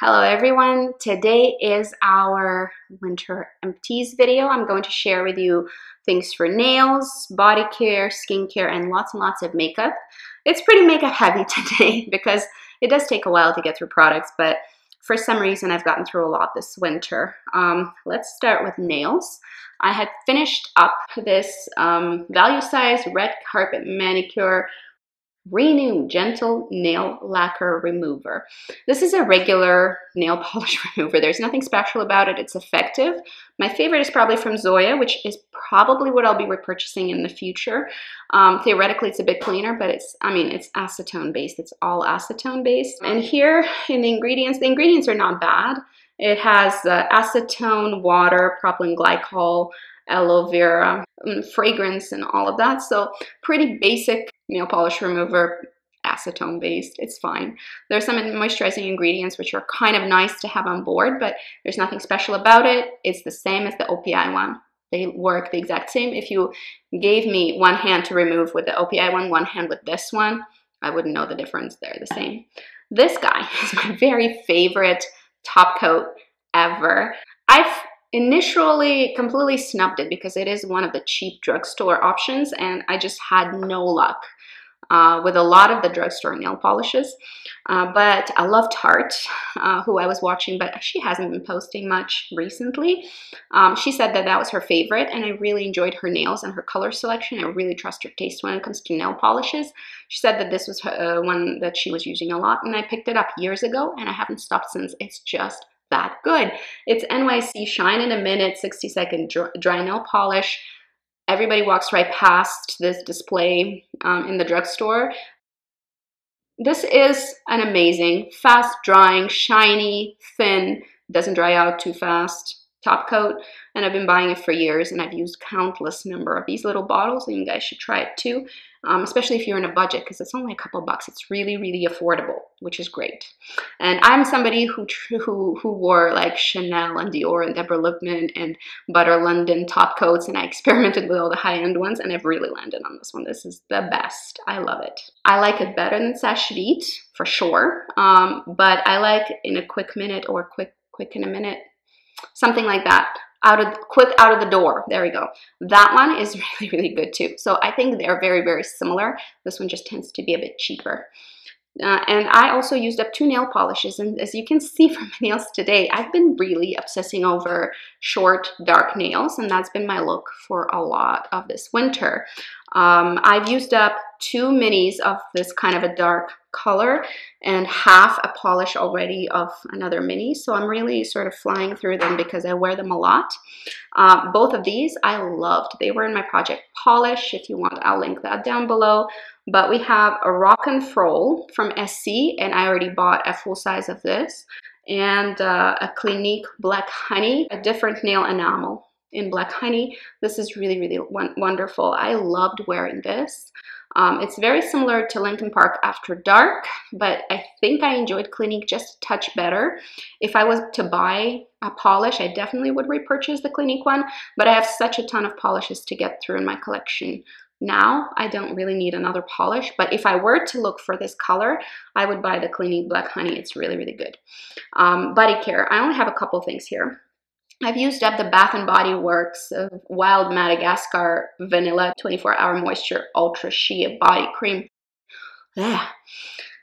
Hello everyone, today is our winter empties video. I'm going to share with you things for nails, body care, skincare, and lots of makeup. It's pretty makeup heavy today because it does take a while to get through products, but for some reason I've gotten through a lot this winter. Let's start with nails. I had finished up this value size red carpet manicure Renew Gentle Nail Lacquer Remover. This is a regular nail polish remover. There's nothing special about it. It's effective. My favorite is probably from Zoya, which is probably what I'll be repurchasing in the future. Theoretically, it's a bit cleaner, but it's acetone based. It's all acetone based. And here in the ingredients are not bad. It has acetone, water, propylene glycol, aloe vera, fragrance, and all of that. So pretty basic nail polish remover, acetone based. It's fine. There's some moisturizing ingredients which are kind of nice to have on board, but there's nothing special about it. It's the same as the OPI one. They work the exact same. If you gave me one hand to remove with the OPI one hand with this one, I wouldn't know the difference. They're the same. This guy is my very favorite top coat ever. I've initially completely snubbed it because it is one of the cheap drugstore options, and I just had no luck with a lot of the drugstore nail polishes. But I love Tarte, who I was watching, but she hasn't been posting much recently. She said that that was her favorite, and I really enjoyed her nails and her color selection. I really trust her taste when it comes to nail polishes. She said that this was one that she was using a lot, and I picked it up years ago, and I haven't stopped since. It's just that good. It's NYC Shine in a Minute 60-second dry nail polish. Everybody walks right past this display in the drugstore. This is an amazing, fast drying, shiny, thin, doesn't dry out too fast top coat, and I've been buying it for years, and I've used countless number of these little bottles, and you guys should try it too, especially if you're in a budget, because it's only a couple bucks. It's really affordable, which is great. And I'm somebody who wore like Chanel and Dior and Deborah Lippmann and Butter London top coats, and I experimented with all the high-end ones, and I've really landed on this one. This is the best. I love it. I like it better than Schmitz for sure, but I like in a quick minute or quick in a minute, something like that, quick out of the door. There we go. That one is really good too. So I think they're very similar. This one just tends to be a bit cheaper. And I also used up 2 nail polishes, and as you can see from my nails today, I've been really obsessing over short, dark nails, and that's been my look for a lot of this winter. I've used up 2 minis of this kind of a dark color and half a polish already of another mini, so I'm really sort of flying through them because I wear them a lot. Both of these I loved. They were in my project polish. If you want, I'll link that down below. But we have a Rock'n'Froll from Essie, and I already bought a full size of this, and a Clinique Black Honey, a different nail enamel in Black Honey. This is really wonderful. I loved wearing this. It's very similar to Lincoln Park After Dark, but I think I enjoyed Clinique just a touch better. If I was to buy a polish, I definitely would repurchase the Clinique one, but I have such a ton of polishes to get through in my collection. Now, I don't really need another polish, but if I were to look for this color, I would buy the Clinique Black Honey. It's really good. Body care. I only have a couple things here. I've used up the Bath & Body Works Wild Madagascar Vanilla 24-Hour Moisture Ultra Shea Body Cream. Yeah.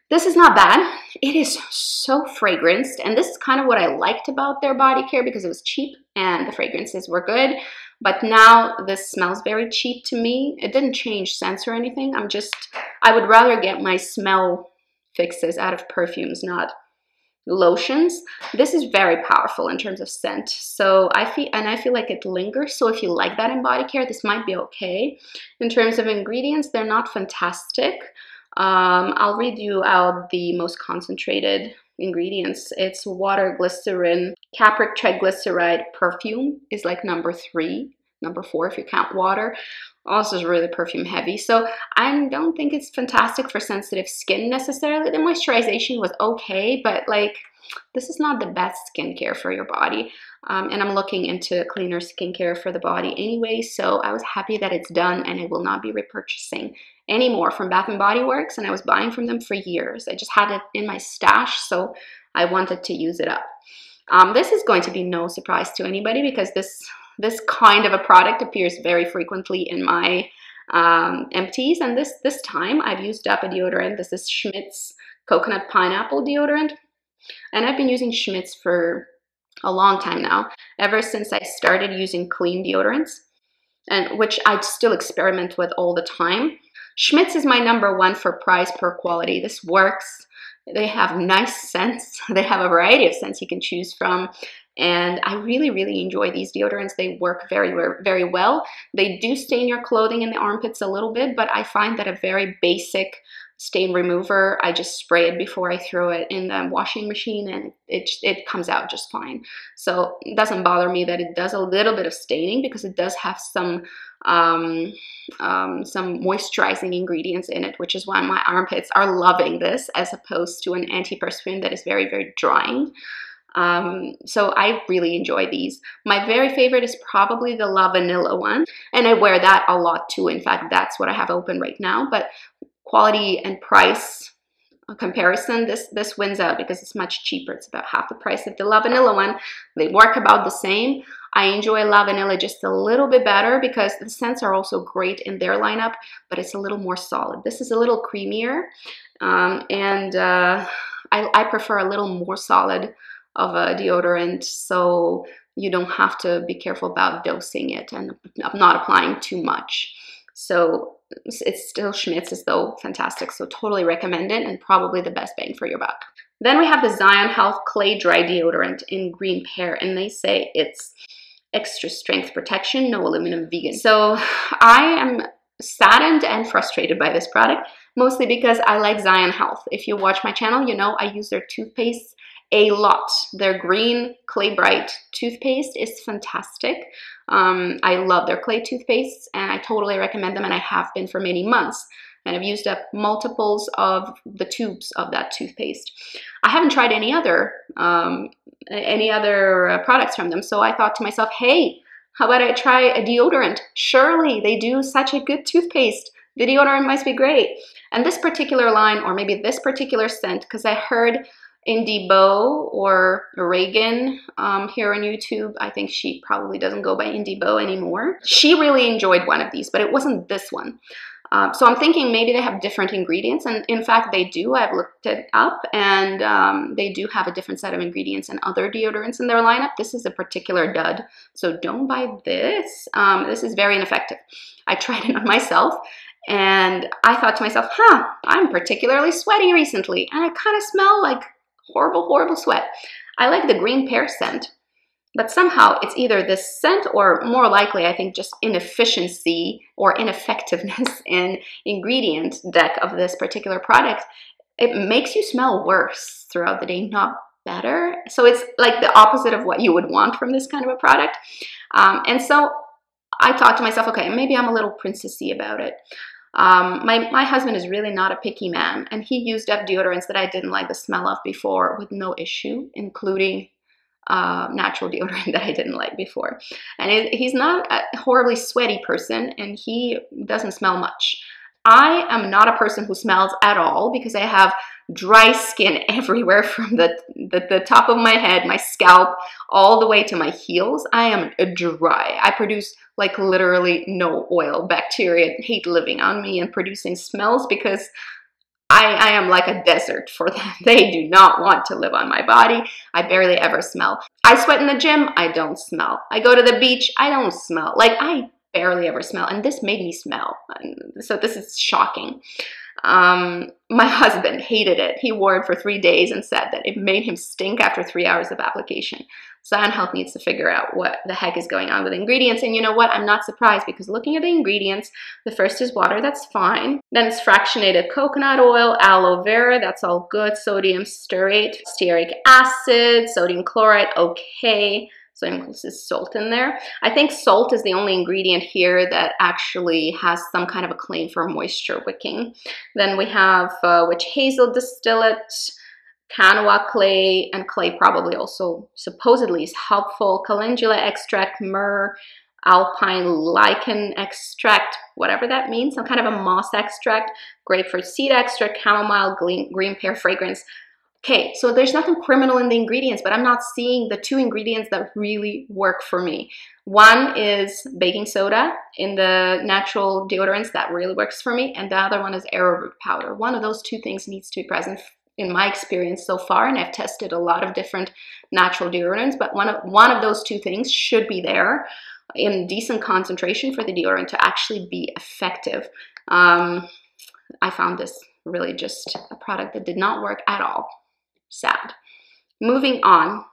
This is not bad. It is so fragranced, and this is kind of what I liked about their body care because it was cheap and the fragrances were good. But now this smells very cheap to me. It didn't change scents or anything. I would rather get my smell fixes out of perfumes, not lotions. This is very powerful in terms of scent, so I feel like it lingers. So if you like that in body care, this might be okay. In terms of ingredients, they're not fantastic. I'll read you out the most concentrated ingredients. It's water, glycerin, capric triglyceride. Perfume is like number 3, number 4 if you count water. Also is really perfume heavy, so I don't think it's fantastic for sensitive skin necessarily. The moisturization was okay, but like this is not the best skincare for your body, and I'm looking into cleaner skincare for the body anyway, so I was happy that it's done, and I will not be repurchasing anymore from Bath and Body Works, and I was buying from them for years. I just had it in my stash, so I wanted to use it up. This is going to be no surprise to anybody because this kind of a product appears very frequently in my empties, and this time I've used up a deodorant. This is Schmitz coconut pineapple deodorant, and I've been using Schmitz for a long time now, ever since I started using clean deodorants, and which I still experiment with all the time. Schmitz is my #1 for price per quality. This works. They have nice scents. They have a variety of scents you can choose from. And I really, really enjoy these deodorants. They work very, very well. They do stain your clothing in the armpits a little bit, but I find that a very basic stain remover, I just spray it before I throw it in the washing machine, and it comes out just fine. So it doesn't bother me that it does a little bit of staining, because it does have some moisturizing ingredients in it, which is why my armpits are loving this as opposed to an antiperspirant that is very, very drying. So I really enjoy these. My very favorite is probably the La Vanilla one, and I wear that a lot too. In fact, that's what I have open right now. But quality and price comparison, this wins out because it's much cheaper. It's about half the price of the La Vanilla one. They work about the same. I enjoy La Vanilla just a little bit better because the scents are also great in their lineup, but it's a little more solid. This is a little creamier, and I prefer a little more solid of a deodorant, so you don't have to be careful about dosing it and not applying too much. So it's still Schmitz, though fantastic, so totally recommend it, and probably the best bang for your buck. Then we have the Zion Health Clay Dry Deodorant in green pear, and they say it's extra strength protection, no aluminum, vegan. So I am saddened and frustrated by this product, mostly because I like Zion Health. If you watch my channel, you know I use their toothpaste a lot. Their green Clay Bright toothpaste is fantastic. I love their clay toothpastes, and I totally recommend them, and I have been for many months. And I've used up multiples of the tubes of that toothpaste. I haven't tried any other products from them, so I thought to myself, hey, how about I try a deodorant? Surely they do such a good toothpaste. The deodorant must be great. And this particular line, or maybe this particular scent, because I heard Indie Bo or Reagan here on YouTube, I think she probably doesn't go by Indie Bo anymore. She really enjoyed one of these, but it wasn't this one. So I'm thinking maybe they have different ingredients, and in fact they do. I've looked it up, and they do have a different set of ingredients and other deodorants in their lineup. This is a particular dud, so don't buy this. This is very ineffective. I tried it on myself, and I thought to myself, I'm particularly sweaty recently, and I kind of smell like horrible, horrible sweat. I like the green pear scent, but somehow it's either this scent or more likely, I think, just inefficiency or ineffectiveness in ingredient deck of this particular product. It makes you smell worse throughout the day, not better. So it's like the opposite of what you would want from this kind of a product. And so I thought to myself, okay, maybe I'm a little princessy about it. My husband is really not a picky man, and he used up deodorants that I didn't like the smell of before with no issue, including natural deodorant that I didn't like before. And he's not a horribly sweaty person, and he doesn't smell much. I am not a person who smells at all because I have dry skin everywhere from the top of my head, my scalp, all the way to my heels. I am dry. I produce like literally no oil. Bacteria hate living on me and producing smells because I am like a desert for them. They do not want to live on my body. I barely ever smell. I sweat in the gym. I don't smell. I go to the beach. I don't smell. Like, I barely ever smell, and this made me smell. So this is shocking. My husband hated it. He wore it for 3 days and said that it made him stink after 3 hours of application. Zion Health needs to figure out what the heck is going on with ingredients. And you know what? I'm not surprised, because looking at the ingredients, the first is water. That's fine. Then it's fractionated coconut oil, aloe vera. That's all good. Sodium stearate, stearic acid, sodium chloride. Okay. So includes salt in there. I think salt is the only ingredient here that actually has some kind of a claim for moisture wicking. Then we have witch hazel distillate, canoa clay, and clay probably also supposedly is helpful, calendula extract, myrrh, alpine lichen extract, whatever that means, some kind of a moss extract, grapefruit seed extract, chamomile, green pear fragrance. Okay, so there's nothing criminal in the ingredients, but I'm not seeing the two ingredients that really work for me. One is baking soda in the natural deodorants, that really works for me, and the other one is arrowroot powder. One of those two things needs to be present in my experience so far, and I've tested a lot of different natural deodorants, but one of those two things should be there in decent concentration for the deodorant to actually be effective. I found this really just a product that did not work at all. Sad. Moving on,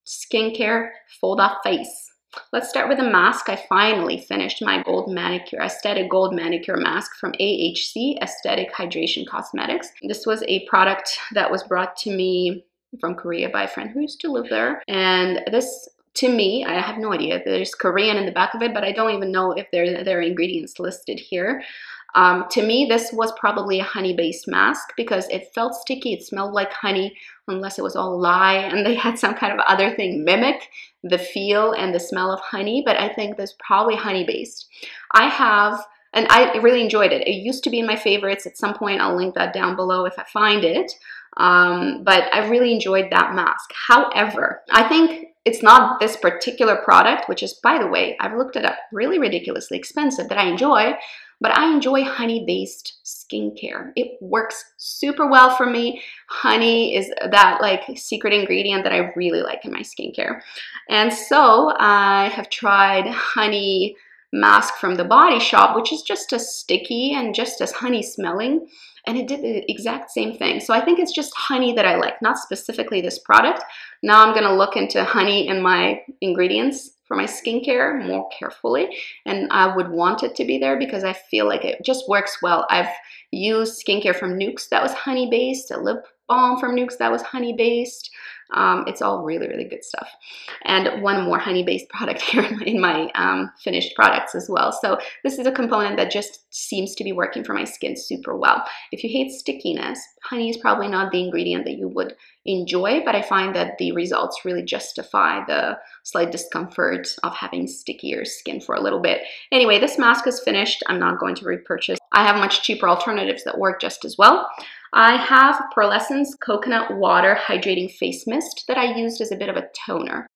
skincare, fold off face. Let's start with a mask. I finally finished my gold manicure, aesthetic gold manicure mask from AHC, Aesthetic Hydration Cosmetics. This was a product that was brought to me from Korea by a friend who used to live there. And this, to me, I have no idea. There's Korean in the back of it, but I don't even know if there are ingredients listed here. To me, this was probably a honey-based mask because it felt sticky. It smelled like honey, unless it was all lye and they had some kind of other thing mimic the feel and the smell of honey. But I think this is probably honey-based. And I really enjoyed it. It used to be in my favorites. At some point, I'll link that down below if I find it. But I really enjoyed that mask. However, I think it's not this particular product, which is, by the way, I've looked it up, really ridiculously expensive, that I enjoy. But I enjoy honey-based skincare. It works super well for me. Honey is that like secret ingredient that I really like in my skincare. And so I have tried honey mask from the Body Shop, which is just as sticky and just as honey smelling. And it did the exact same thing. So I think it's just honey that I like, not specifically this product. Now I'm gonna look into honey in my ingredients for my skincare more carefully, and I would want it to be there because I feel like it just works well. I've used skincare from Nuxe that was honey based, a lip balm from Nuxe that was honey based. It's all really, really good stuff. And one more honey-based product here in my finished products as well. So this is a component that just seems to be working for my skin super well. If you hate stickiness, honey is probably not the ingredient that you would enjoy, but I find that the results really justify the slight discomfort of having stickier skin for a little bit. Anyway, this mask is finished. I'm not going to repurchase. I have much cheaper alternatives that work just as well. I have Pearlessence Coconut Water Hydrating Face Mist that I used as a bit of a toner.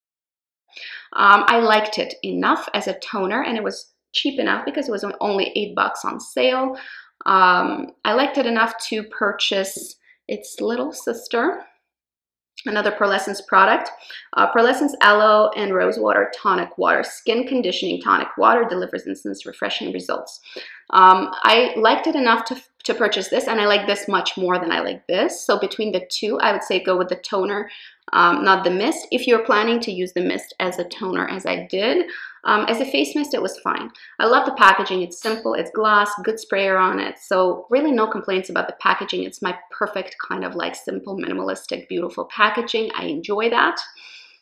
I liked it enough as a toner, and it was cheap enough because it was only $8 on sale. I liked it enough to purchase its little sister, another Pearlessence product. Pearlessence Aloe and Rose Water Tonic Water. Skin Conditioning Tonic Water delivers instant refreshing results. I liked it enough to purchase this, and I like this much more than I like this. So between the two, I would say go with the toner, not the mist. If you're planning to use the mist as a toner, as I did, as a face mist, it was fine. I love the packaging. It's simple, it's glass, good sprayer on it. So really no complaints about the packaging. It's my perfect kind of like simple, minimalistic, beautiful packaging. I enjoy that.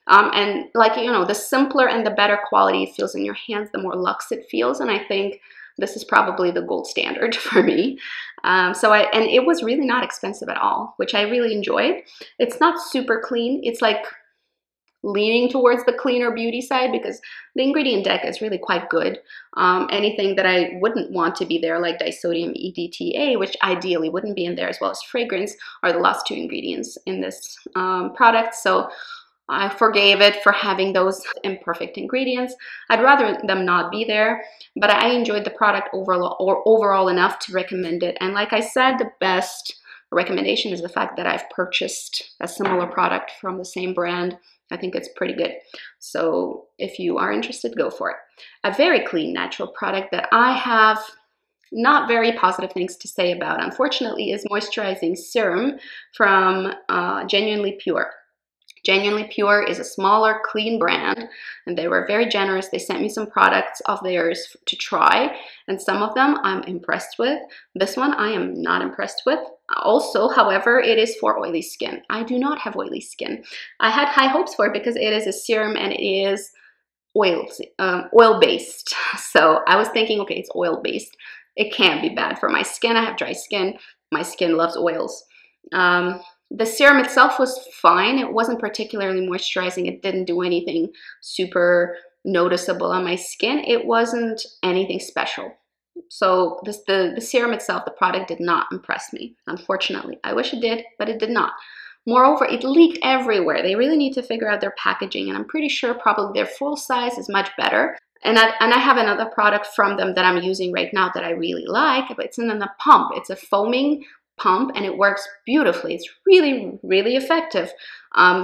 And like, you know, the simpler and the better quality it feels in your hands, the more luxe it feels. And I think this is probably the gold standard for me. And it was really not expensive at all, which I really enjoyed. It's not super clean. It's like leaning towards the cleaner beauty side because the ingredient deck is really quite good. Anything that I wouldn't want to be there, like disodium EDTA, which ideally wouldn't be in there, as well as fragrance, are the last two ingredients in this product. So I forgave it for having those imperfect ingredients. I'd rather them not be there, but I enjoyed the product overall enough to recommend it. And like I said, the best recommendation is the fact that I've purchased a similar product from the same brand. I think it's pretty good. So if you are interested, go for it. A very clean, natural product that I have not very positive things to say about, unfortunately, is moisturizing serum from Jenuinely Pure. Jenuinely Pure is a smaller, clean brand, and they were very generous. They sent me some products of theirs to try, and some of them I'm impressed with. This one I am not impressed with. Also, however, it is for oily skin. I do not have oily skin. I had high hopes for it because it is a serum and it is oil-based. So I was thinking, okay, it's oil-based. It can't be bad for my skin. I have dry skin. My skin loves oils. The serum itself was fine. It wasn't particularly moisturizing. It didn't do anything super noticeable on my skin. It wasn't anything special. So the serum itself, the product did not impress me, unfortunately. I wish it did, but it did not. Moreover, it leaked everywhere. They really need to figure out their packaging, and I'm pretty sure probably their full size is much better. And I have another product from them that I'm using right now that I really like, but it's in the pump. It's a foaming pump, and it works beautifully. It's really, really effective.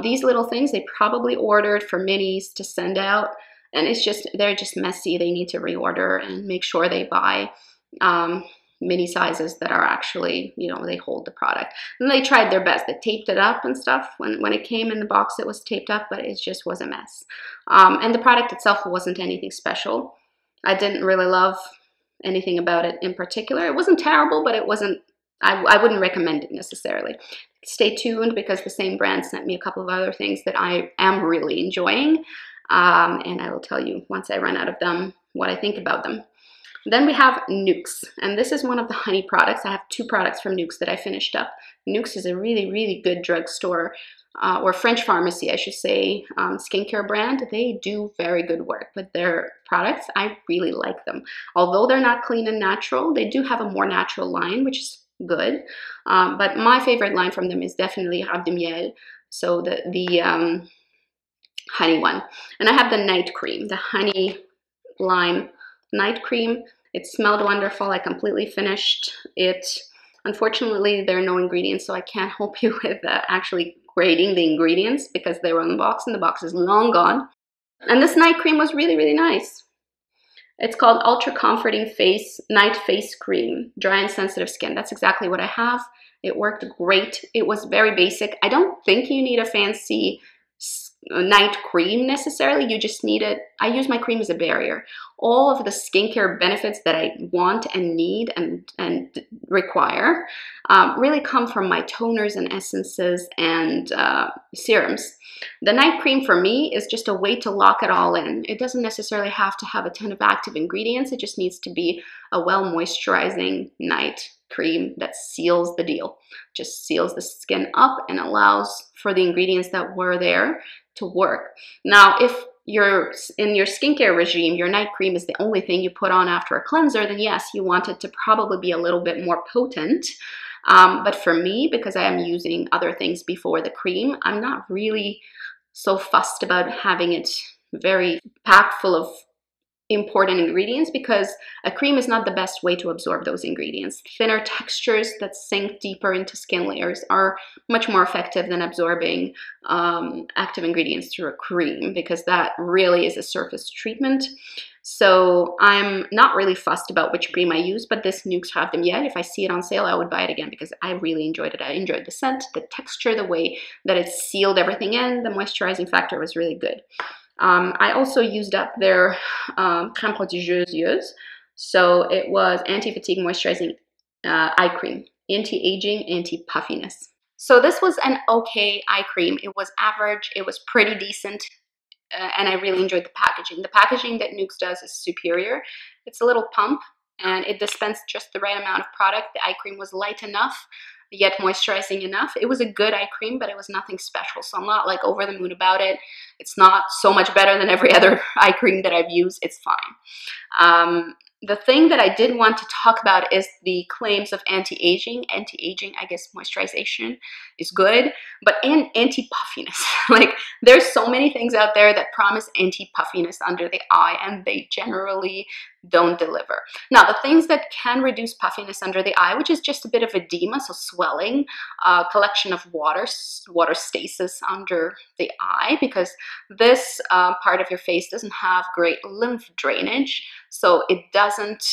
These little things they probably ordered for minis to send out, and they're just messy. They need to reorder and make sure they buy mini sizes that are actually, you know, they hold the product. And they tried their best. They taped it up and stuff. When it came in the box, it was taped up, but it just was a mess. And the product itself wasn't anything special. I didn't really love anything about it in particular. It wasn't terrible, but it wasn't, I wouldn't recommend it necessarily. Stay tuned, because the same brand sent me a couple of other things that I am really enjoying. And I will tell you once I run out of them what I think about them. Then we have Nuxe, and this is one of the honey products. I have 2 products from Nuxe that I finished up. Nuxe is a really, really good drugstore, or French pharmacy, I should say, skincare brand. They do very good work with their products. I really like them. Although they're not clean and natural, they do have a more natural line, which is good. But my favorite line from them is definitely reve de miel, so the honey one. And I have the night cream, the honey lime night cream. It smelled wonderful. I completely finished it. Unfortunately, there are no ingredients, so I can't help you with actually grading the ingredients because they were on the box, and the box is long gone. And this night cream was really, really nice. It's called Ultra Comforting Night Face Cream, Dry and Sensitive Skin. That's exactly what I have. It worked great. It was very basic. I don't think you need a fancy night cream necessarily. You just need it. I use my cream as a barrier. All of the skincare benefits that I want and need and require really come from my toners and essences and serums. The night cream for me is just a way to lock it all in. It doesn't necessarily have to have a ton of active ingredients. It just needs to be a well moisturizing night cream that seals the deal. Just seals the skin up and allows for the ingredients that were there to work. Now, if you're in your skincare regime, your night cream is the only thing you put on after a cleanser, then yes, you want it to probably be a little bit more potent. But for me, because I am using other things before the cream, I'm not really so fussed about having it very packed full of important ingredients, because a cream is not the best way to absorb those ingredients. Thinner textures that sink deeper into skin layers are much more effective than absorbing active ingredients through a cream, because that really is a surface treatment. So I'm not really fussed about which cream I use, but this Nuxe Reve de Miel, if I see it on sale, I would buy it again because I really enjoyed it. I enjoyed the scent, the texture, the way that it sealed everything in. The moisturizing factor was really good. I also used up their crème prodigieuse. So it was anti-fatigue moisturizing eye cream, anti-aging, anti-puffiness. So this was an okay eye cream. It was average, it was pretty decent, and I really enjoyed the packaging. The packaging that Nuxe does is superior. It's a little pump, and it dispensed just the right amount of product. The eye cream was light enough, yet moisturizing enough. It was a good eye cream, but it was nothing special. So I'm not like over the moon about it. It's not so much better than every other eye cream that I've used. It's fine. The thing that I did want to talk about is the claims of anti-aging. Anti-aging, I guess moisturization is good, but anti-puffiness. Like, there's so many things out there that promise anti-puffiness under the eye, and they generally don't deliver. Now, the things that can reduce puffiness under the eye, which is just a bit of edema, so swelling, collection of water stasis under the eye, because this part of your face doesn't have great lymph drainage, so it doesn't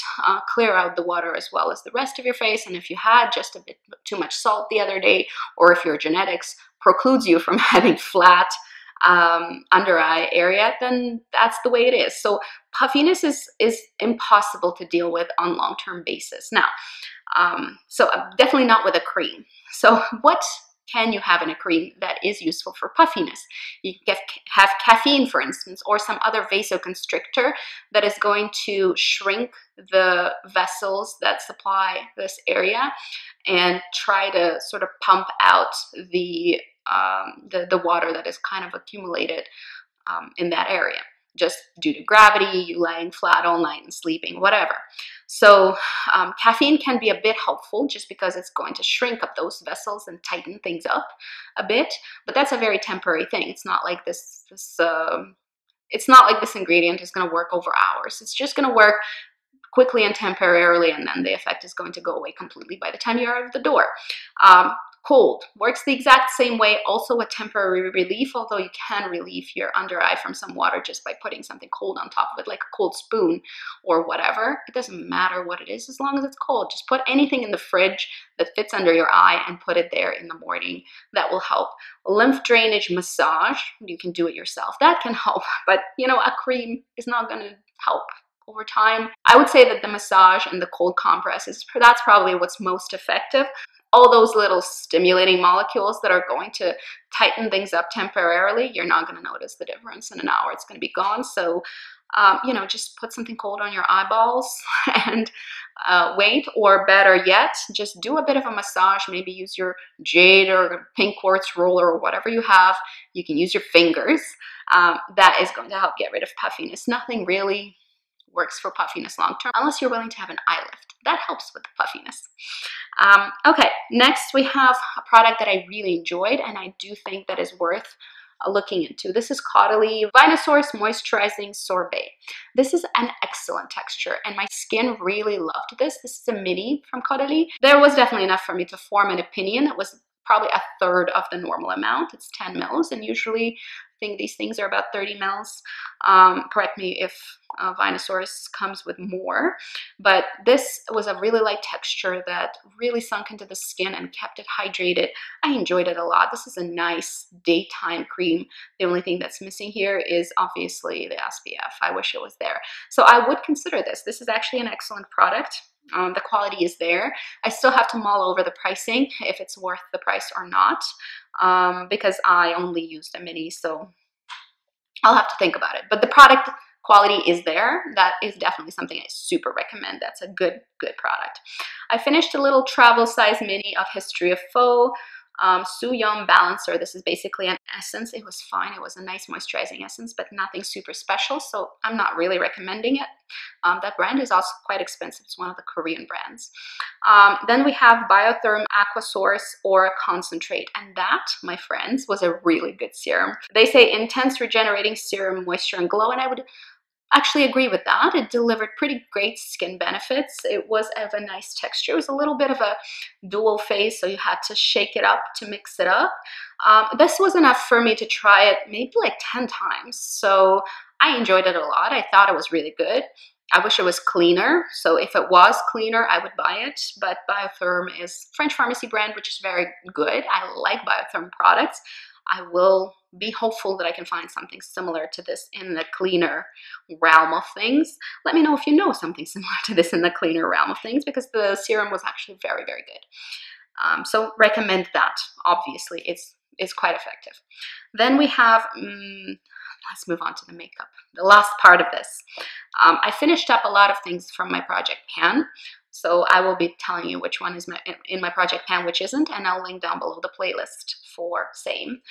clear out the water as well as the rest of your face. And if you had just a bit too much salt the other day, or if your genetics precludes you from having flat under eye area, then that's the way it is. So puffiness is impossible to deal with on long-term basis. Now, so definitely not with a cream. So what can you have in a cream that is useful for puffiness? You can have caffeine, for instance, or some other vasoconstrictor that is going to shrink the vessels that supply this area and try to sort of pump out the water that is kind of accumulated in that area. just due to gravity, you laying flat all night and sleeping, whatever. So caffeine can be a bit helpful just because it's going to shrink up those vessels and tighten things up a bit, but that's a very temporary thing. It's not like it's not like this ingredient is going to work over hours. It's just going to work quickly and temporarily, and then the effect is going to go away completely by the time you're out of the door. Cold works the exact same way, also a temporary relief, although you can relieve your under eye from some water just by putting something cold on top of it, like a cold spoon or whatever. It doesn't matter what it is as long as it's cold. Just put anything in the fridge that fits under your eye and put it there in the morning. That will help. Lymph drainage massage, you can do it yourself. That can help, but you know, a cream is not going to help over time. I would say that the massage and the cold compresses, that's probably what's most effective. All those little stimulating molecules that are going to tighten things up temporarily, you're not going to notice the difference in an hour. It's going to be gone. So, you know, just put something cold on your eyeballs and wait, or better yet, just do a bit of a massage. Maybe use your jade or pink quartz roller or whatever you have. You can use your fingers. That is going to help get rid of puffiness. Nothing really works for puffiness long term unless you're willing to have an eye lift. That helps with the puffiness. Okay, next we have a product that I really enjoyed and I do think that is worth looking into. This is Caudalie Vinosource Moisturizing Sorbet. This is an excellent texture and my skin really loved this. This is a mini from Caudalie. There was definitely enough for me to form an opinion. It was probably a third of the normal amount. It's 10 mils, and usually I think these things are about 30 mils. Correct me if Vinosource comes with more, but this was a really light texture that really sunk into the skin and kept it hydrated. I enjoyed it a lot. This is a nice daytime cream. The only thing that's missing here is obviously the SPF. I wish it was there. So I would consider this. This is actually an excellent product. The quality is there. I still have to mull over the pricing, if it's worth the price or not, because I only used a mini, so I'll have to think about it. But the product quality is there. That is definitely something I super recommend. That's a good product. I finished a little travel size mini of History of Faux Suyum Balancer. This is basically an essence. It was fine. It was a nice moisturizing essence, but nothing super special, so I'm not really recommending it. That brand is also quite expensive. It's one of the Korean brands. Then we have Biotherm Aquasource Aura Concentrate, and that, my friends, was a really good serum. They say intense regenerating serum, moisture and glow, and I would actually agree with that. It delivered pretty great skin benefits. It was of a nice texture. It was a little bit of a dual phase, so you had to shake it up to mix it up. This was enough for me to try it maybe like 10 times. So I enjoyed it a lot. I thought it was really good. I wish it was cleaner. So if it was cleaner, I would buy it. But Biotherm is a French pharmacy brand, which is very good. I like Biotherm products. I will be hopeful that I can find something similar to this in the cleaner realm of things. Let me know if you know something similar to this in the cleaner realm of things, because the serum was actually very, very good. So recommend that. Obviously, it's quite effective. Then we have, let's move on to the makeup, the last part of this. I finished up a lot of things from my project pan. So I will be telling you which one is in my project pan, which isn't, and I'll link down below the playlist for same.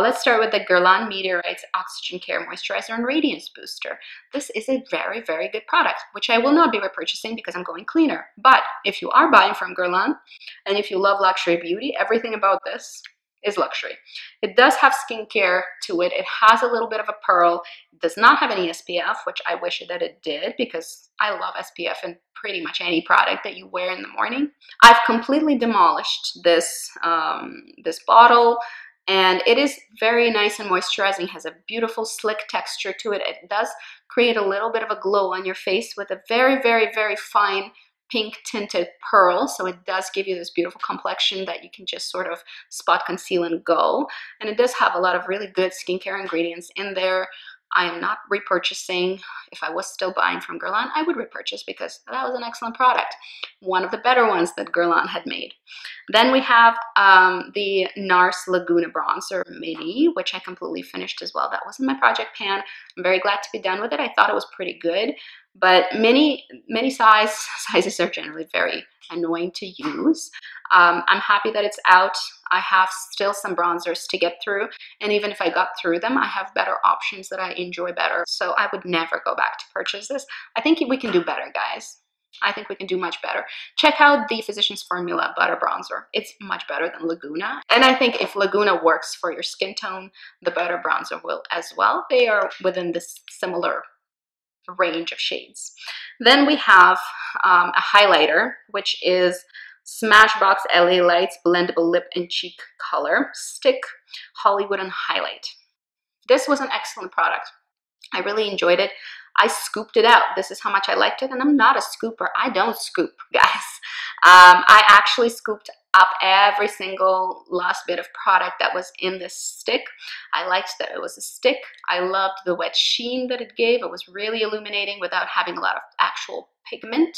Let's start with the Guerlain Meteorites Oxygen Care Moisturizer and Radiance Booster. This is a very, very good product, which I will not be repurchasing because I'm going cleaner. But if you are buying from Guerlain, and if you love luxury beauty, everything about this is luxury. It does have skincare to it. It has a little bit of a pearl. It does not have any SPF, which I wish that it did, because I love SPF in pretty much any product that you wear in the morning. I've completely demolished this, this bottle, and it is very nice and moisturizing. It has a beautiful slick texture to it. It does create a little bit of a glow on your face with a very, very, very fine pink tinted pearl, so it does give you this beautiful complexion that you can just sort of spot conceal and go. And it does have a lot of really good skincare ingredients in there. I am not repurchasing. If I was still buying from Guerlain, I would repurchase because that was an excellent product. One of the better ones that Guerlain had made. Then we have the NARS Laguna Bronzer Mini, which I completely finished as well. That was in my project pan. I'm very glad to be done with it. I thought it was pretty good, but many sizes are generally very annoying to use. I'm happy that it's out. I have still some bronzers to get through, and even if I got through them, I have better options that I enjoy better. So I would never go back to purchase this. I think we can do better, guys. I think we can do much better. Check out the Physicians Formula Butter Bronzer. It's much better than Laguna. And I think if Laguna works for your skin tone, the Butter Bronzer will as well. They are within this similar range of shades. Then we have a highlighter, which is Smashbox LA Lights Blendable Lip and Cheek Color Stick Hollywood and Highlight. This was an excellent product. I really enjoyed it. I scooped it out. This is how much I liked it, and I'm not a scooper. I don't scoop, guys. I actually scooped up every single last bit of product that was in this stick. I liked that it was a stick. I loved the wet sheen that it gave. It was really illuminating without having a lot of actual pigment.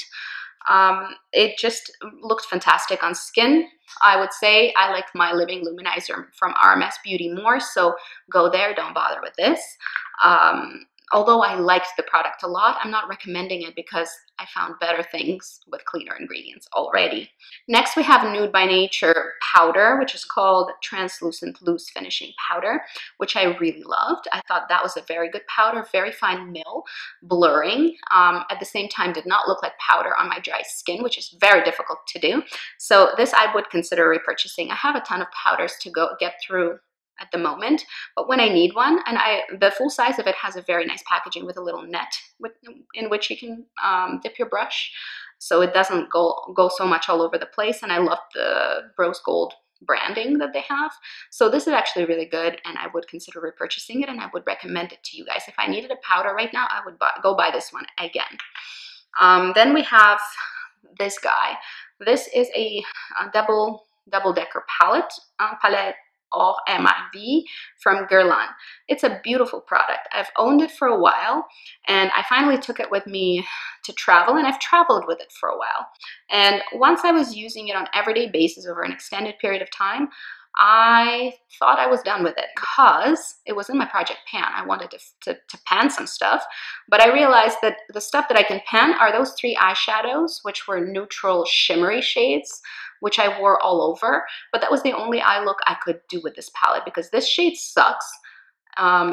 It just looked fantastic on skin. I would say I liked my Living Luminizer from RMS Beauty more, so go there, don't bother with this. Although I liked the product a lot, I'm not recommending it because I found better things with cleaner ingredients already. Next, we have Nude by Nature powder, which is called Translucent Loose Finishing Powder, which I really loved. I thought that was a very good powder, very fine mill, blurring. At the same time, did not look like powder on my dry skin, which is very difficult to do. So this I would consider repurchasing. I have a ton of powders to go get through at the moment, but when I need one, and the full size of it has a very nice packaging with a little net in which you can dip your brush, so it doesn't go so much all over the place. And I love the rose gold branding that they have, so this is actually really good, and I would consider repurchasing it, and I would recommend it to you guys. If I needed a powder right now, I would go buy this one again. Then we have this guy. This is a double-decker palette or MIV from Guerlain. It's a beautiful product. I've owned it for a while, and I finally took it with me to travel, and I've traveled with it for a while. And once I was using it on an everyday basis over an extended period of time, I thought I was done with it because it was in my project pan. I wanted to pan some stuff, but I realized that the stuff that I can pan are those 3 eyeshadows, which were neutral shimmery shades, which I wore all over, but that was the only eye look I could do with this palette because this shade sucks.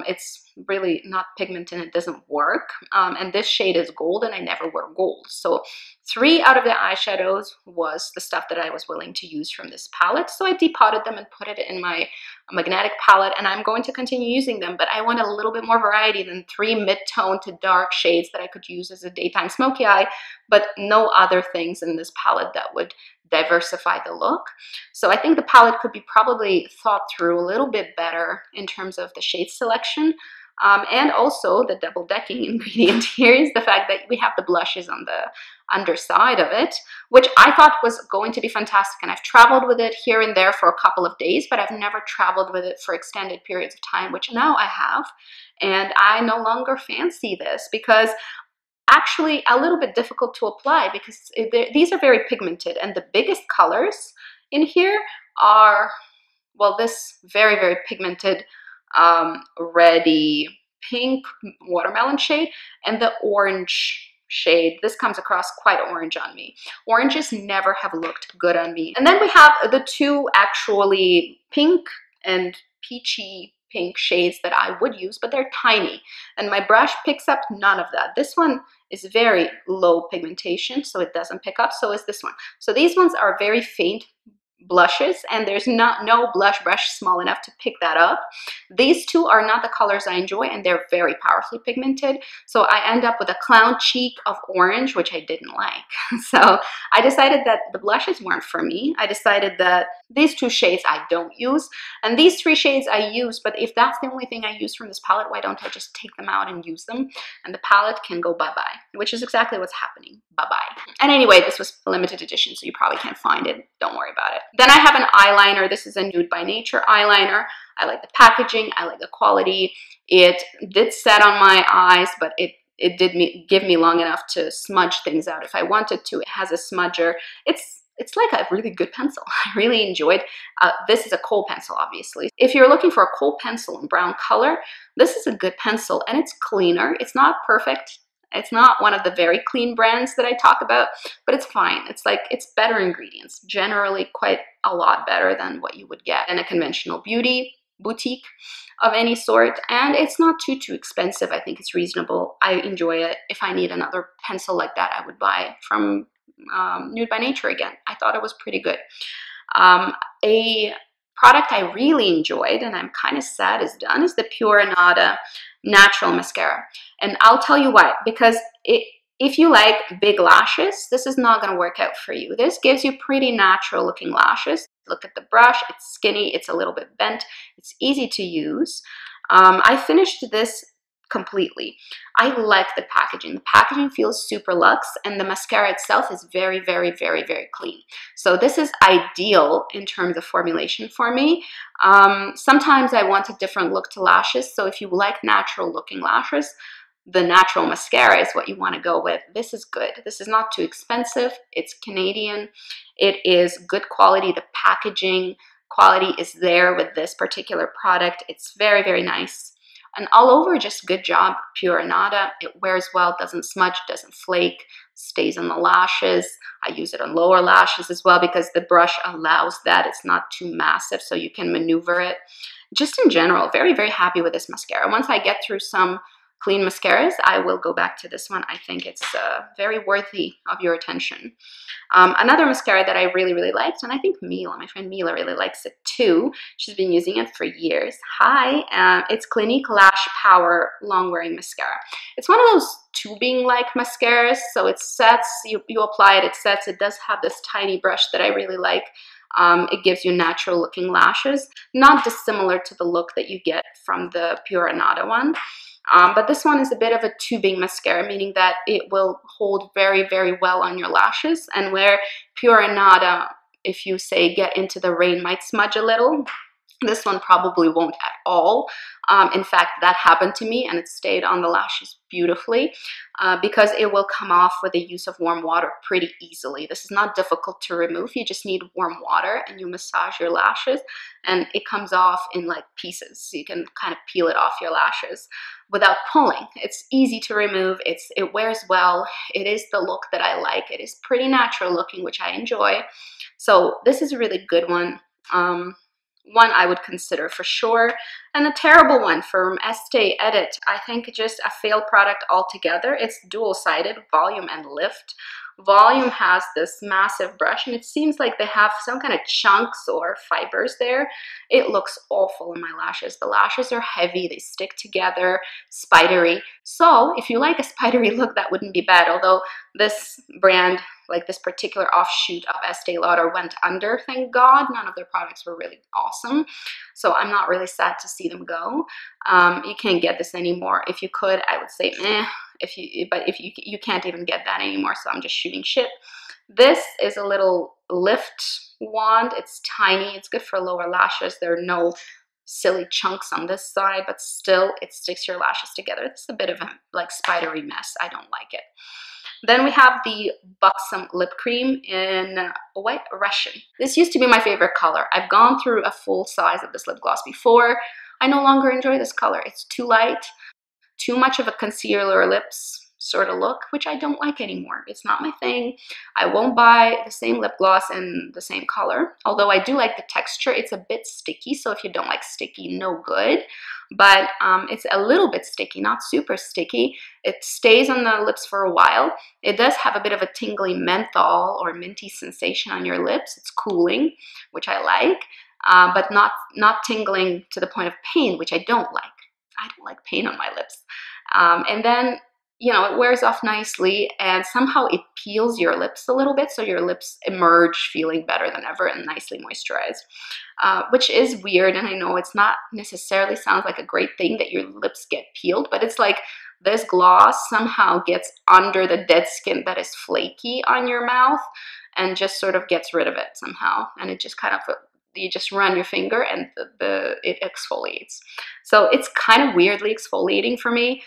It's really not pigmented, it doesn't work. And this shade is gold, and I never wear gold. So 3 out of the eyeshadows was the stuff that I was willing to use from this palette. So I depotted them and put it in my magnetic palette, and I'm going to continue using them, but I want a little bit more variety than 3 mid-tone to dark shades that I could use as a daytime smoky eye, but no other things in this palette that would diversify the look. So I think the palette could be probably thought through a little bit better in terms of the shade selection. And also the double-decking ingredient here is the fact that we have the blushes on the underside of it, which I thought was going to be fantastic. And I've traveled with it here and there for a couple of days, but I've never traveled with it for extended periods of time, which now I have. And I no longer fancy this because actually a little bit difficult to apply because these are very pigmented, and the biggest colors in here are, well, this very, very pigmented reddy pink watermelon shade and the orange shade. This comes across quite orange on me. Oranges never have looked good on me. And then we have the 2 actually pink and peachy pink shades that I would use, but they're tiny, and my brush picks up none of that. This one is very low pigmentation, so it doesn't pick up. So is this one. So these ones are very faint blushes, and there's no blush brush small enough to pick that up. These 2 are not the colors I enjoy, and they're very powerfully pigmented, so I end up with a clown cheek of orange, which I didn't like. So I decided that the blushes weren't for me. I decided that these 2 shades I don't use, and these 3 shades I use, but if that's the only thing I use from this palette, why don't I just take them out and use them, and the palette can go bye-bye, which is exactly what's happening. Bye-bye. And anyway, this was a limited edition, so you probably can't find it. Don't worry about it. Then I have an eyeliner. This is a Nude by Nature eyeliner. I like the packaging. I like the quality. It did set on my eyes, but it did give me long enough to smudge things out if I wanted to. It has a smudger. It's like a really good pencil. I really enjoyed. This is a kohl pencil, obviously. If you're looking for a kohl pencil in brown color, this is a good pencil, and it's cleaner. It's not perfect. It's not one of the very clean brands that I talk about, but it's fine. It's like, it's better ingredients, generally quite a lot better than what you would get in a conventional beauty boutique of any sort. And it's not too expensive. I think it's reasonable. I enjoy it. If I need another pencil like that, I would buy from Nude by Nature again. I thought it was pretty good. A product I really enjoyed, and I'm kind of sad is done, is the Pure Anada Natural Mascara. And I'll tell you why. Because if you like big lashes, this is not going to work out for you. This gives you pretty natural looking lashes. Look at the brush. It's skinny. It's a little bit bent. It's easy to use. I finished this completely. I like the packaging. The packaging feels super luxe, and the mascara itself is very clean. So this is ideal in terms of formulation for me. Sometimes I want a different look to lashes, so if you like natural looking lashes, the natural mascara is what you want to go with. This is good. This is not too expensive. It's Canadian. It is good quality. The packaging quality is there with this particular product. It's very nice. And all over, just good job, Pure Anada. It wears well, doesn't smudge, doesn't flake, stays on the lashes. I use it on lower lashes as well because the brush allows that. It's not too massive, so you can maneuver it. Just in general, very happy with this mascara. Once I get through some clean mascaras, I will go back to this one. I think it's very worthy of your attention. Another mascara that I really liked, and I think Miel, my friend Mila, really likes it too. She's been using it for years. Hi, it's Clinique Lash Power Long Wearing Mascara. It's one of those tubing-like mascaras, so it sets, you apply it, it sets. It does have this tiny brush that I really like. It gives you natural looking lashes, not dissimilar to the look that you get from the Pure Anada one. But this one is a bit of a tubing mascara, meaning that it will hold very well on your lashes. And where Pure Anada, if you say get into the rain, might smudge a little, this one probably won't at all. In fact, that happened to me and it stayed on the lashes beautifully because it will come off with the use of warm water pretty easily. This is not difficult to remove. You just need warm water and you massage your lashes and it comes off in like pieces. So you can kind of peel it off your lashes without pulling. It's easy to remove. It wears well. It is the look that I like. It is pretty natural looking, which I enjoy. So this is a really good one. One I would consider for sure. And a terrible one from Estee Edit. I think just a failed product altogether. It's dual-sided, volume and lift. Volume has this massive brush and it seems like they have some kind of chunks or fibers there. It looks awful on my lashes. The lashes are heavy, they stick together, spidery. So if you like a spidery look, that wouldn't be bad. Although this brand, like this particular offshoot of Estee Lauder, went under, thank God. None of their products were really awesome. So I'm not really sad to see them go. You can't get this anymore. If you could, I would say meh. But you can't even get that anymore, so I'm just shooting shit. This is a little lift wand. It's tiny. It's good for lower lashes. There are no silly chunks on this side, but still it sticks your lashes together. It's a bit of a like spidery mess. I don't like it. Then we have the Buxom lip cream in White Russian. This used to be my favorite color. I've gone through a full size of this lip gloss before. I no longer enjoy this color. It's too light, too much of a concealer lips sort of look, which I don't like anymore. It's not my thing. I won't buy the same lip gloss in the same color, although I do like the texture. It's a bit sticky, so if you don't like sticky, no good. But it's a little bit sticky, not super sticky. It stays on the lips for a while. It does have a bit of a tingly menthol or minty sensation on your lips. It's cooling, which I like, but not tingling to the point of pain, which I don't like. I don't like pain on my lips. And then, you know, it wears off nicely and somehow it peels your lips a little bit, so your lips emerge feeling better than ever and nicely moisturized, which is weird. And I know it's not necessarily sounds like a great thing that your lips get peeled, but it's like this gloss somehow gets under the dead skin that is flaky on your mouth and just sort of gets rid of it somehow. And it just kind of, you just run your finger and it exfoliates. So it's kind of weirdly exfoliating for me.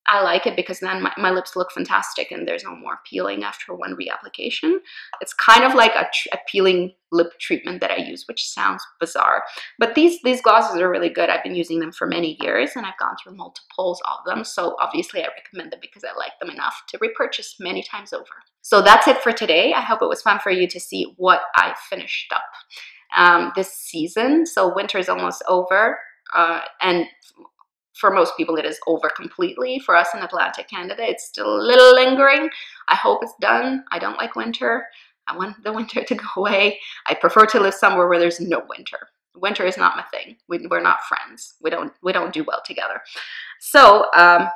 I like it because then my lips look fantastic and there's no more peeling after one reapplication. It's kind of like a peeling lip treatment that I use, which sounds bizarre. But these glosses are really good. I've been using them for many years and I've gone through multiples of them. So obviously I recommend them because I like them enough to repurchase many times over. So that's it for today. I hope it was fun for you to see what I finished up this season. So winter is almost over, and for most people it is over completely. For us in Atlantic Canada, it's still a little lingering. I hope it's done. I don't like winter. I want the winter to go away. I prefer to live somewhere where there's no winter. Winter is not my thing. We're not friends. We don't do well together. So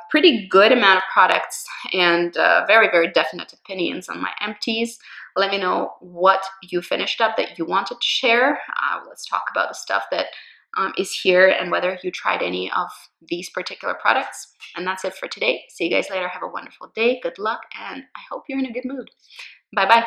pretty good amount of products and very, very definite opinions on my empties. Let me know what you finished up that you wanted to share. Let's talk about the stuff that is here and whether you tried any of these particular products. And that's it for today. See you guys later. Have a wonderful day. Good luck. And I hope you're in a good mood. Bye-bye.